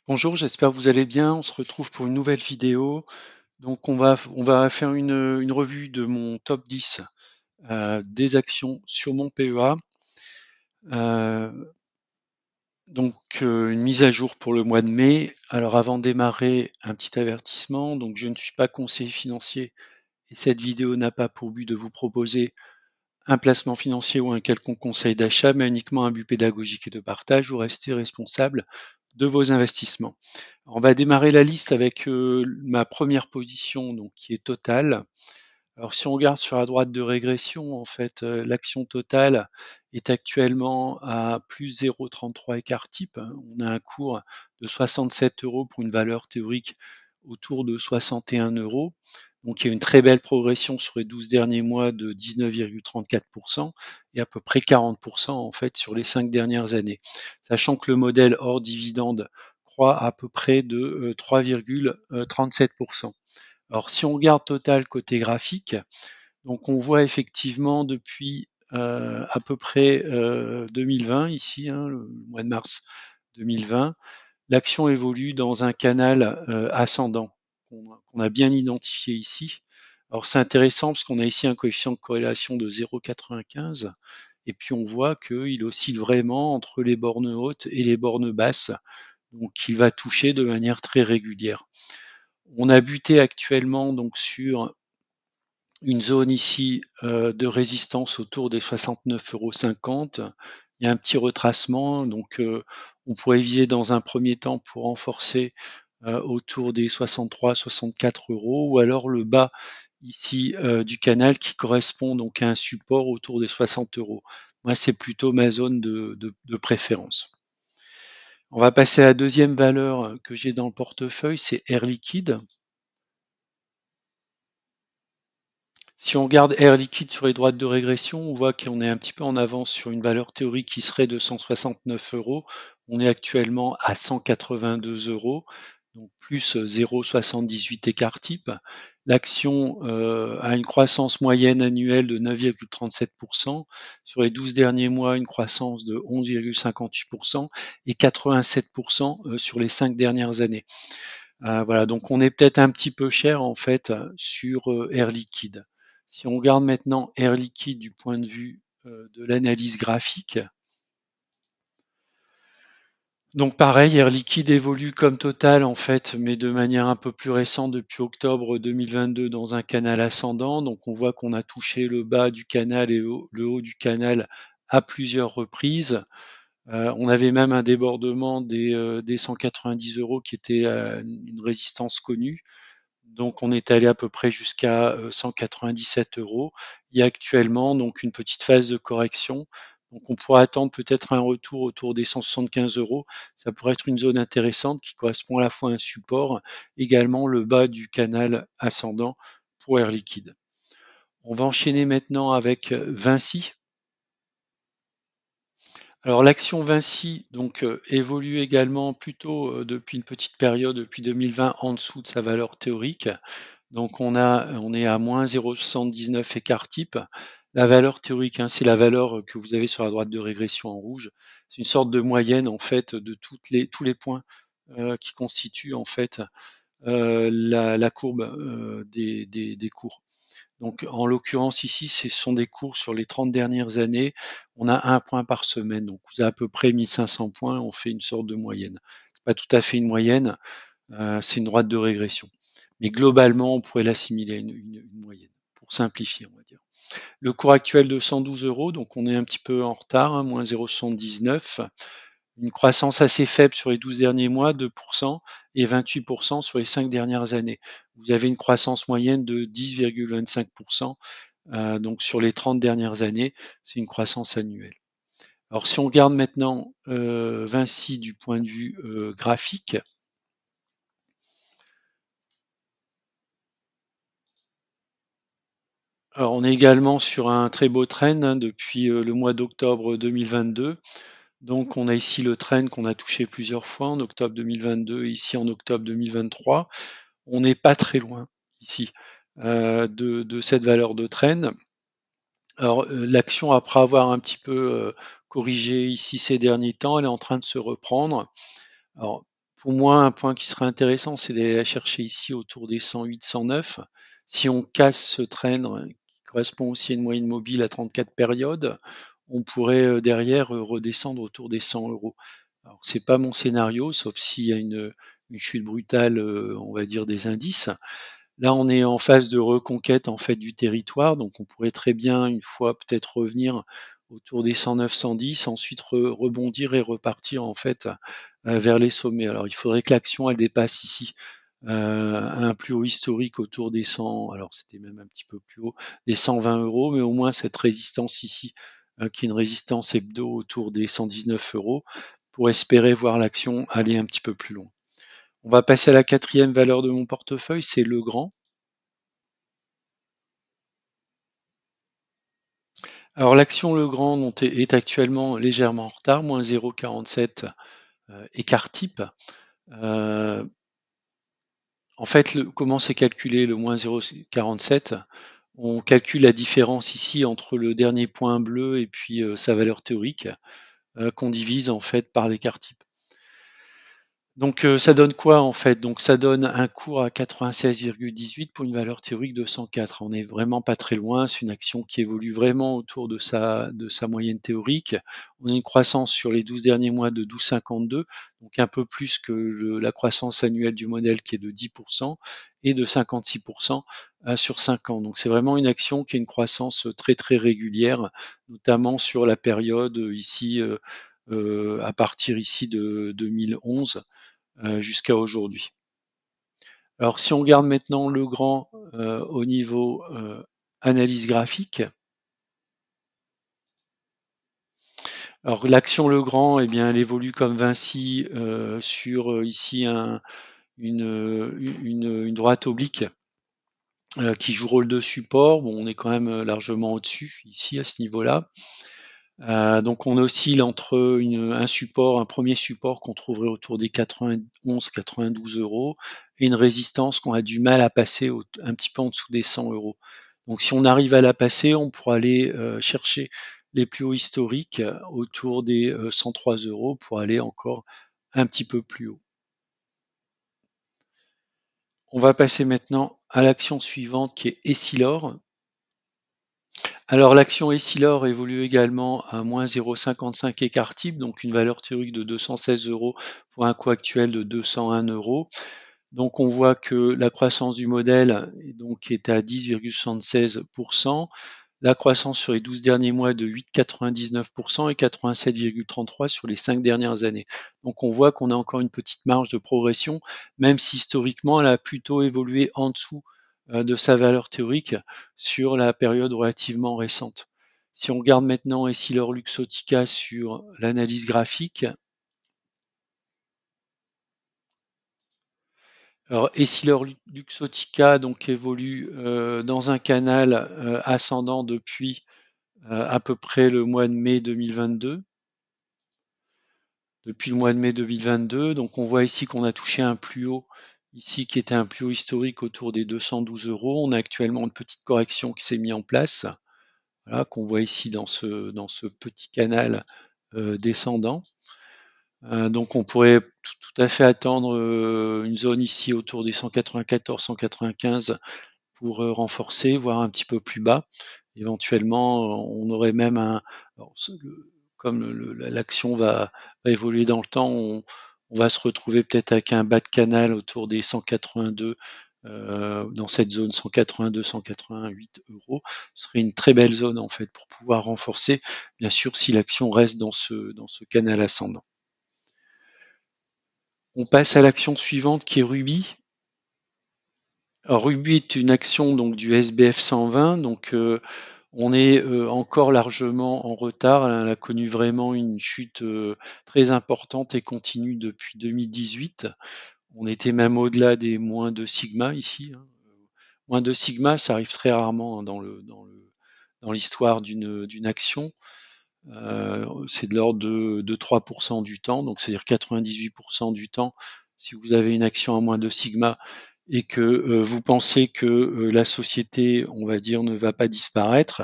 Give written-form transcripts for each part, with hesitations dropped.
Bonjour, j'espère que vous allez bien. On se retrouve pour une nouvelle vidéo. Donc on va faire une revue de mon top 10 des actions sur mon PEA. Euh, une mise à jour pour le mois de mai. Alors avant de démarrer, un petit avertissement. Donc je ne suis pas conseiller financier et cette vidéo n'a pas pour but de vous proposer un placement financier ou un quelconque conseil d'achat, mais uniquement un but pédagogique et de partage. Vous restez responsable de vos investissements. On va démarrer la liste avec ma première position, donc qui est Total. Alors si on regarde sur la droite de régression, en fait, l'action Total est actuellement à plus 0,33 écart type. On a un cours de 67 euros pour une valeur théorique autour de 61 euros. Donc il y a une très belle progression sur les 12 derniers mois de 19,34% et à peu près 40% en fait sur les 5 dernières années. Sachant que le modèle hors dividende croît à peu près de 3,37%. Alors si on regarde Total côté graphique, donc on voit effectivement depuis à peu près 2020 ici, hein, le mois de mars 2020, l'action évolue dans un canal ascendant qu'on a bien identifié ici. Alors c'est intéressant parce qu'on a ici un coefficient de corrélation de 0,95 et puis on voit qu'il oscille vraiment entre les bornes hautes et les bornes basses, donc il va toucher de manière très régulière. On a buté actuellement donc sur une zone ici de résistance autour des 69,50 €. Il y a un petit retracement, donc on pourrait viser dans un premier temps pour renforcer autour des 63-64 € ou alors le bas ici du canal qui correspond donc à un support autour des 60 €. Moi, c'est plutôt ma zone de préférence. On va passer à la deuxième valeur que j'ai dans le portefeuille, c'est Air Liquide. Si on regarde Air Liquide sur les droites de régression, on voit qu'on est un petit peu en avance sur une valeur théorique qui serait de 169 €. On est actuellement à 182 €, donc plus 0,78 écart type. L'action a une croissance moyenne annuelle de 9,37%. Sur les 12 derniers mois, une croissance de 11,58% et 87% sur les 5 dernières années. Voilà, donc on est peut-être un petit peu cher en fait sur Air Liquide. Si on regarde maintenant Air Liquide du point de vue de l'analyse graphique, donc pareil, Air Liquide évolue comme Total en fait, mais de manière un peu plus récente depuis octobre 2022 dans un canal ascendant. Donc on voit qu'on a touché le bas du canal et le haut du canal à plusieurs reprises. On avait même un débordement des 190 € qui était une résistance connue. Donc on est allé à peu près jusqu'à 197 €. Il y a actuellement donc une petite phase de correction. Donc on pourra attendre peut-être un retour autour des 175 €. Ça pourrait être une zone intéressante qui correspond à la fois à un support, également le bas du canal ascendant pour Air Liquide. On va enchaîner maintenant avec Vinci. Alors l'action Vinci donc évolue également plutôt depuis une petite période, depuis 2020, en dessous de sa valeur théorique. Donc on est à moins 0,79 écart type. La valeur théorique, hein, c'est la valeur que vous avez sur la droite de régression en rouge. C'est une sorte de moyenne en fait de tous les points qui constituent en fait la courbe des cours. Donc en l'occurrence ici, ce sont des cours sur les 30 dernières années. On a un point par semaine, donc vous avez à peu près 1500 points. On fait une sorte de moyenne. C'est pas tout à fait une moyenne, c'est une droite de régression. Mais globalement, on pourrait l'assimiler à une moyenne, pour simplifier, on va dire. Le cours actuel de 112 €, donc on est un petit peu en retard, hein, moins 0,79. Une croissance assez faible sur les 12 derniers mois, 2%, et 28% sur les 5 dernières années. Vous avez une croissance moyenne de 10,25%, donc sur les 30 dernières années, c'est une croissance annuelle. Alors si on regarde maintenant Vinci du point de vue graphique, alors on est également sur un très beau trend hein, depuis le mois d'octobre 2022. Donc on a ici le trend qu'on a touché plusieurs fois en octobre 2022 et ici en octobre 2023. On n'est pas très loin ici de cette valeur de trend. Alors l'action, après avoir un petit peu corrigé ici ces derniers temps, elle est en train de se reprendre. Alors Pour moi, un point qui serait intéressant, c'est d'aller la chercher ici autour des 108, 109. Si on casse ce trend qui correspond aussi à une moyenne mobile à 34 périodes, on pourrait derrière redescendre autour des 100 euros. Alors, c'est pas mon scénario, sauf s'il y a une chute brutale, on va dire, des indices. Là, on est en phase de reconquête en fait du territoire, donc on pourrait très bien, une fois peut-être revenir autour des 109, 110, ensuite rebondir et repartir en fait vers les sommets. Alors, il faudrait que l'action elle dépasse ici un plus haut historique autour des 100, alors c'était même un petit peu plus haut, des 120 euros, mais au moins cette résistance ici, qui est une résistance hebdo autour des 119 euros, pour espérer voir l'action aller un petit peu plus loin. On va passer à la quatrième valeur de mon portefeuille, c'est Legrand. Alors l'action Legrand est actuellement légèrement en retard, moins 0,47 écart type. Euh, En fait, comment c'est calculé le moins 0,47? On calcule la différence ici entre le dernier point bleu et puis sa valeur théorique, qu'on divise en fait par l'écart type. Donc ça donne quoi en fait? Donc ça donne un cours à 96,18 pour une valeur théorique de 104. On n'est vraiment pas très loin, c'est une action qui évolue vraiment autour de sa moyenne théorique. On a une croissance sur les 12 derniers mois de 12,52, donc un peu plus que la croissance annuelle du modèle qui est de 10% et de 56% sur 5 ans. Donc c'est vraiment une action qui a une croissance très très régulière, notamment sur la période ici à partir ici de 2011 jusqu'à aujourd'hui. Alors si on regarde maintenant Legrand au niveau analyse graphique, alors l'action Legrand, eh bien, elle évolue comme Vinci sur ici une droite oblique qui joue rôle de support. Bon, on est quand même largement au-dessus ici à ce niveau-là. Donc on oscille entre un support, un premier support qu'on trouverait autour des 91-92 euros et une résistance qu'on a du mal à passer un petit peu en dessous des 100 euros. Donc si on arrive à la passer, on pourra aller chercher les plus hauts historiques autour des 103 euros pour aller encore un petit peu plus haut. On va passer maintenant à l'action suivante qui est Essilor. Alors l'action Essilor évolue également à moins 0,55 écart type, donc une valeur théorique de 216 euros pour un coût actuel de 201 euros. Donc on voit que la croissance du modèle est à 10,76%, la croissance sur les 12 derniers mois de 8,99% et 87,33% sur les 5 dernières années. Donc on voit qu'on a encore une petite marge de progression, même si historiquement elle a plutôt évolué en dessous de sa valeur théorique sur la période relativement récente. Si on regarde maintenant Essilor Luxottica sur l'analyse graphique, alors Essilor Luxottica donc évolue dans un canal ascendant depuis à peu près le mois de mai 2022. Depuis le mois de mai 2022, donc on voit ici qu'on a touché un plus haut ici qui était un plus haut historique autour des 212 euros. On a actuellement une petite correction qui s'est mise en place, voilà, qu'on voit ici dans ce petit canal descendant. Donc on pourrait tout à fait attendre une zone ici autour des 194-195 pour renforcer, voire un petit peu plus bas. Éventuellement, on aurait même alors, comme l'action va évoluer dans le temps, on va se retrouver peut-être avec un bas de canal autour des 182, dans cette zone 182-188 euros. Ce serait une très belle zone en fait pour pouvoir renforcer, bien sûr si l'action reste dans ce canal ascendant. On passe à l'action suivante qui est Ruby. Alors, Ruby est une action donc du SBF 120, donc on est encore largement en retard. Elle a connu vraiment une chute très importante et continue depuis 2018. On était même au-delà des moins de sigma ici, hein. Moins de sigma, ça arrive très rarement hein, dans l'histoire d'une action. C'est de l'ordre de 3% du temps, donc c'est-à-dire 98% du temps, si vous avez une action à moins de sigma et que vous pensez que la société, on va dire, ne va pas disparaître,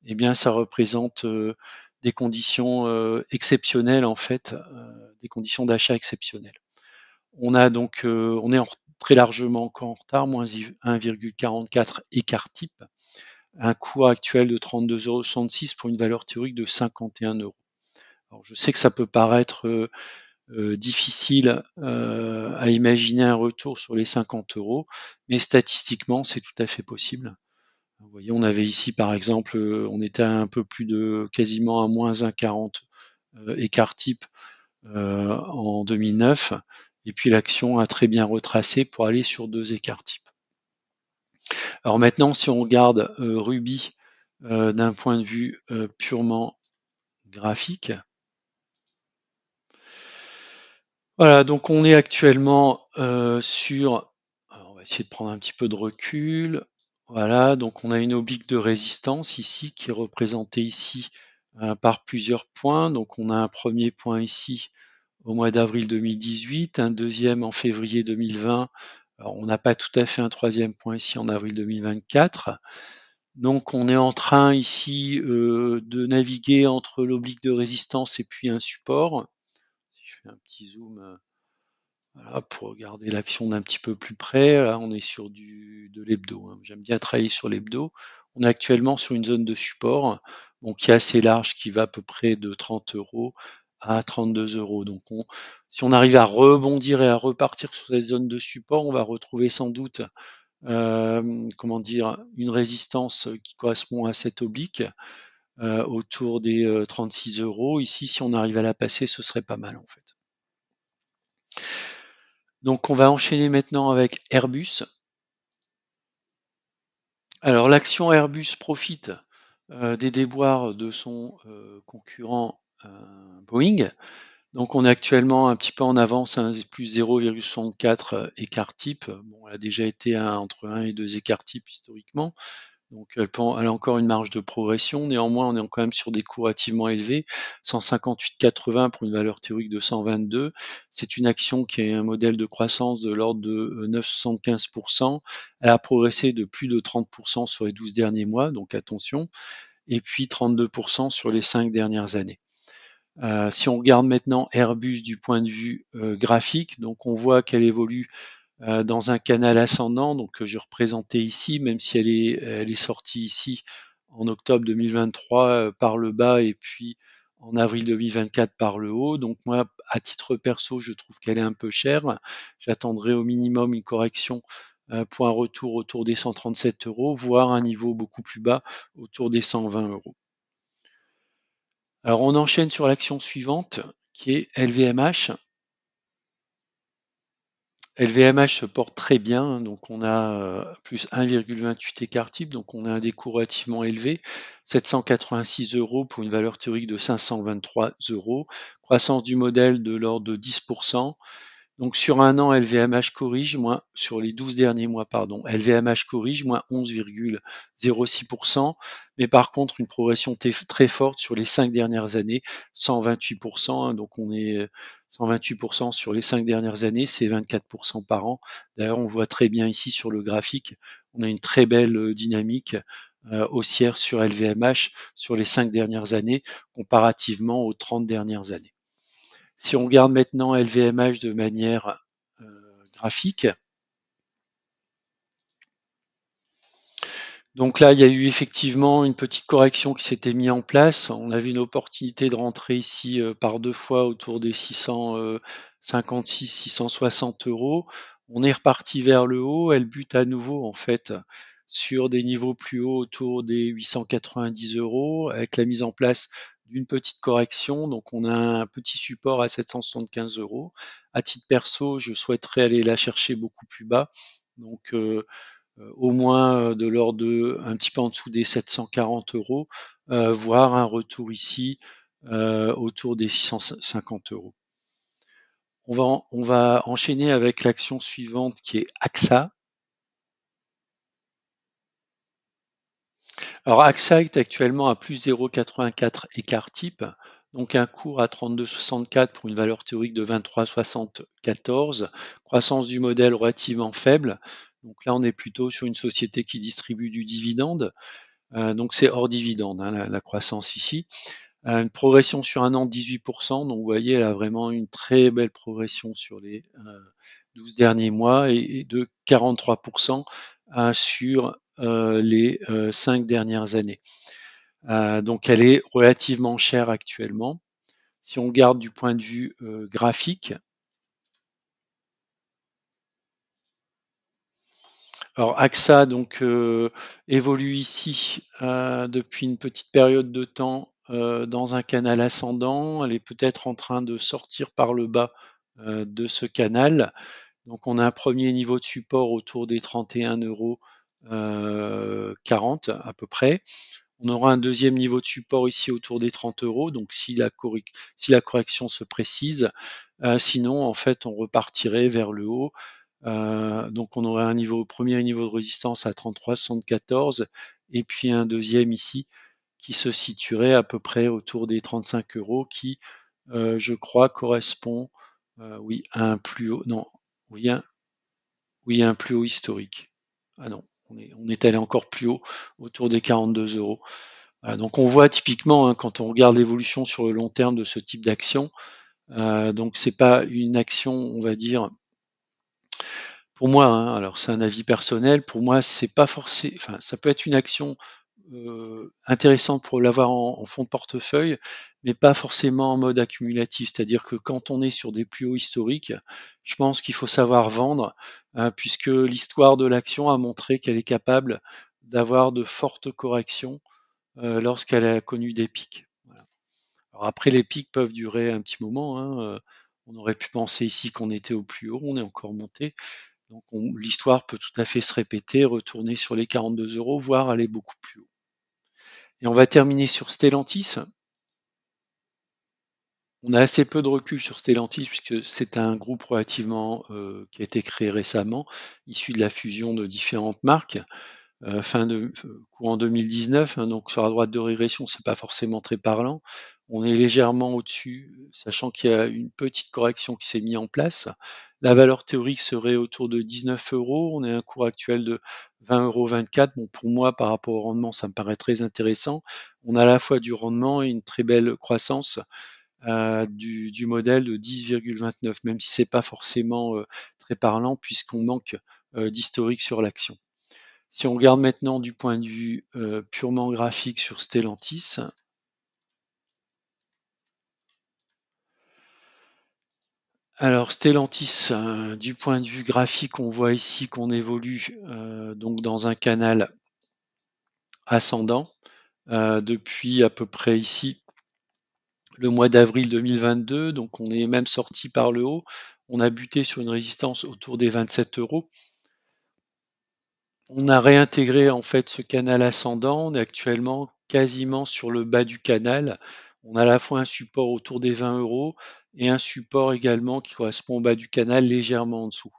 eh bien ça représente des conditions exceptionnelles en fait, des conditions d'achat exceptionnelles. On a donc, on est très largement encore en retard, moins 1,44 écart type, un cours actuel de 32,66 € pour une valeur théorique de 51 €. Alors je sais que ça peut paraître difficile à imaginer un retour sur les 50 €, mais statistiquement c'est tout à fait possible. Vous voyez, on avait ici par exemple, on était à un peu plus de quasiment à moins 1,40 écart type en 2009, et puis l'action a très bien retracé pour aller sur 2 écarts types. Alors maintenant, si on regarde Ruby d'un point de vue purement graphique, voilà, donc on est actuellement sur, alors on va essayer de prendre un petit peu de recul, voilà, donc on a une oblique de résistance ici qui est représentée ici par plusieurs points, donc on a un premier point ici au mois d'avril 2018, un deuxième en février 2020. Alors, on n'a pas tout à fait un troisième point ici en avril 2024. Donc on est en train ici de naviguer entre l'oblique de résistance et puis un support. Si je fais un petit zoom voilà, pour regarder l'action d'un petit peu plus près, là on est sur de l'hebdo, hein. J'aime bien travailler sur l'hebdo. On est actuellement sur une zone de support bon, qui est assez large, qui va à peu près de 30 € à 32 €. Donc si on arrive à rebondir et à repartir sur cette zone de support, on va retrouver sans doute comment dire, une résistance qui correspond à cette oblique autour des 36 €. Ici, si on arrive à la passer, ce serait pas mal en fait. Donc on va enchaîner maintenant avec Airbus. Alors l'action Airbus profite des déboires de son concurrent Boeing. Donc on est actuellement un petit peu en avance, hein, plus 0,64 écart type. Bon, elle a déjà été entre 1 et 2 écarts type historiquement. Donc elle a encore une marge de progression. Néanmoins, on est quand même sur des cours relativement élevés, 158,80 pour une valeur théorique de 122. C'est une action qui est un modèle de croissance de l'ordre de 9,75%. Elle a progressé de plus de 30% sur les 12 derniers mois, donc attention, et puis 32% sur les 5 dernières années. Si on regarde maintenant Airbus du point de vue graphique, donc on voit qu'elle évolue dans un canal ascendant, donc que je représentais ici, même si elle est sortie ici en octobre 2023 par le bas et puis en avril 2024 par le haut. Donc moi, à titre perso, je trouve qu'elle est un peu chère. J'attendrai au minimum une correction pour un retour autour des 137 €, voire un niveau beaucoup plus bas autour des 120 €. Alors on enchaîne sur l'action suivante qui est LVMH. LVMH se porte très bien, hein, donc on a plus 1,28 écart type, donc on a un décours relativement élevé, 786 € pour une valeur théorique de 523 €, croissance du modèle de l'ordre de 10%. Donc sur un an, LVMH corrige, moins sur les 12 derniers mois, pardon, LVMH corrige, moins 11,06%, mais par contre une progression très forte sur les 5 dernières années, 128%, hein, donc on est 128% sur les 5 dernières années, c'est 24% par an. D'ailleurs, on voit très bien ici sur le graphique, on a une très belle dynamique haussière sur LVMH sur les 5 dernières années, comparativement aux 30 dernières années. Si on regarde maintenant LVMH de manière graphique, donc là, il y a eu effectivement une petite correction qui s'était mise en place. On avait une opportunité de rentrer ici par deux fois autour des 656, 660 €. On est reparti vers le haut. Elle bute à nouveau en fait sur des niveaux plus hauts autour des 890 € avec la mise en place d'une petite correction. Donc on a un petit support à 775 €. À titre perso, je souhaiterais aller la chercher beaucoup plus bas. Donc au moins de l'ordre de un petit peu en dessous des 740 €, voire un retour ici autour des 650 €. On va enchaîner avec l'action suivante qui est AXA. Alors AXA est actuellement à plus 0,84 écart type, donc un cours à 32,64 pour une valeur théorique de 23,74, croissance du modèle relativement faible. Donc là, on est plutôt sur une société qui distribue du dividende. Donc c'est hors dividende, hein, la croissance ici. Une progression sur un an de 18%, donc vous voyez, elle a vraiment une très belle progression sur les 12 derniers mois et de 43% sur les 5 dernières années. Donc elle est relativement chère actuellement. Si on regarde du point de vue graphique, alors AXA donc évolue ici depuis une petite période de temps dans un canal ascendant. Elle est peut-être en train de sortir par le bas de ce canal. Donc on a un premier niveau de support autour des 31,40 € à peu près. On aura un deuxième niveau de support ici autour des 30 €, donc si la correction se précise. Sinon, en fait, on repartirait vers le haut. Donc on aurait un premier niveau de résistance à 33,74 et puis un deuxième ici qui se situerait à peu près autour des 35 € qui, je crois, correspond oui, à un plus haut. Non, oui, oui, un plus haut historique. Ah non, on est allé encore plus haut, autour des 42 €. Donc on voit typiquement quand on regarde l'évolution sur le long terme de ce type d'action, donc c'est pas une action, on va dire, pour moi, alors c'est un avis personnel, pour moi c'est pas forcé, enfin ça peut être une action intéressante pour l'avoir en fond de portefeuille, mais pas forcément en mode accumulatif. C'est-à-dire que quand on est sur des plus hauts historiques, je pense qu'il faut savoir vendre, puisque l'histoire de l'action a montré qu'elle est capable d'avoir de fortes corrections lorsqu'elle a connu des pics. Voilà. Alors après, les pics peuvent durer un petit moment, on aurait pu penser ici qu'on était au plus haut, on est encore monté. Donc l'histoire peut tout à fait se répéter, retourner sur les 42 €, voire aller beaucoup plus haut. Et on va terminer sur Stellantis. On a assez peu de recul sur Stellantis puisque c'est un groupe relativement qui a été créé récemment, issu de la fusion de différentes marques, courant 2019, donc sur la droite de régression, c'est pas forcément très parlant. On est légèrement au-dessus, sachant qu'il y a une petite correction qui s'est mise en place. La valeur théorique serait autour de 19 €. On est à un cours actuel de 20,24 €. Bon, pour moi, par rapport au rendement, ça me paraît très intéressant. On a à la fois du rendement et une très belle croissance du modèle de 10,29, même si c'est pas forcément très parlant puisqu'on manque d'historique sur l'action. Si on regarde maintenant du point de vue purement graphique sur Stellantis, alors Stellantis, du point de vue graphique, on voit ici qu'on évolue donc dans un canal ascendant depuis à peu près ici le mois d'avril 2022, donc on est même sorti par le haut. On a buté sur une résistance autour des 27 €. On a réintégré en fait ce canal ascendant. On est actuellement quasiment sur le bas du canal. On a à la fois un support autour des 20 € et un support également qui correspond au bas du canal légèrement en dessous.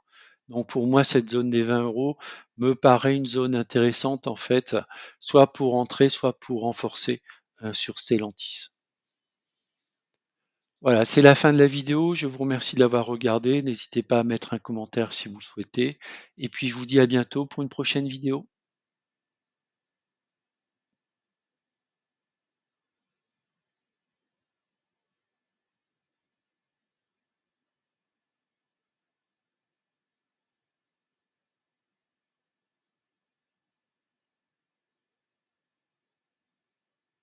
Donc pour moi, cette zone des 20 € me paraît une zone intéressante en fait, soit pour entrer, soit pour renforcer sur Stellantis. Voilà, c'est la fin de la vidéo. Je vous remercie de l'avoir regardé. N'hésitez pas à mettre un commentaire si vous le souhaitez. Et puis je vous dis à bientôt pour une prochaine vidéo.